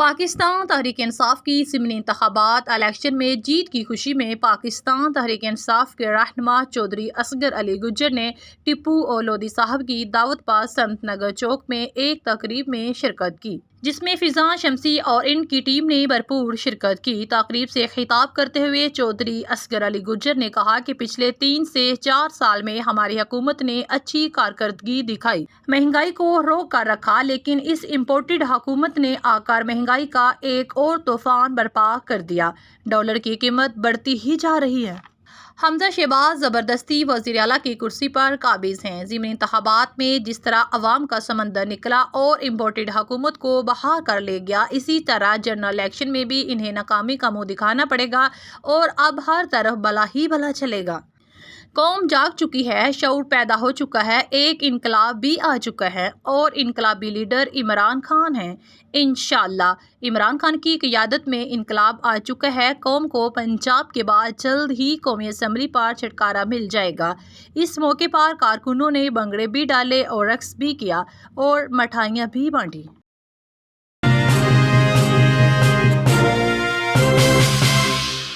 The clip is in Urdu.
پاکستان تحریک انصاف کی ضمنی انتخابات الیکشن میں جیت کی خوشی میں پاکستان تحریک انصاف کے رہنما چودھری اصغر علی گجر نے ٹیپو اور لودھی صاحب کی دعوت پر سنت نگر چوک میں ایک تقریب میں شرکت کی، جس میں فضاں شمسی اور ان کی ٹیم نے بھرپور شرکت کی۔ تقریب سے خطاب کرتے ہوئے چودھری اصغر علی گجر نے کہا کہ پچھلے 3 سے 4 سال میں ہماری حکومت نے اچھی کارکردگی دکھائی، مہنگائی کو روک کر رکھا، لیکن اس امپورٹڈ حکومت نے آ کر مہنگائی کا ایک اور طوفان برپا کر دیا۔ ڈالر کی قیمت بڑھتی ہی جا رہی ہے۔ حمزہ شہباز زبردستی وزیر اعلیٰ کی کرسی پر قابض ہیں۔ ضمنی انتخابات میں جس طرح عوام کا سمندر نکلا اور امپورٹڈ حکومت کو بہا کر لے گیا، اسی طرح جنرل الیکشن میں بھی انہیں ناکامی کا منہ دکھانا پڑے گا اور اب ہر طرف بلا ہی بلا چلے گا۔ قوم جاگ چکی ہے، شعور پیدا ہو چکا ہے، ایک انقلاب بھی آ چکا ہے اور انقلابی لیڈر عمران خان ہیں۔ انشاءاللہ عمران خان کی قیادت میں انقلاب آ چکا ہے۔ قوم کو پنجاب کے بعد جلد ہی قومی اسمبلی پر چھٹکارا مل جائے گا۔ اس موقع پر کارکنوں نے بھنگڑے بھی ڈالے اور رقص بھی کیا اور مٹھائیاں بھی بانٹی۔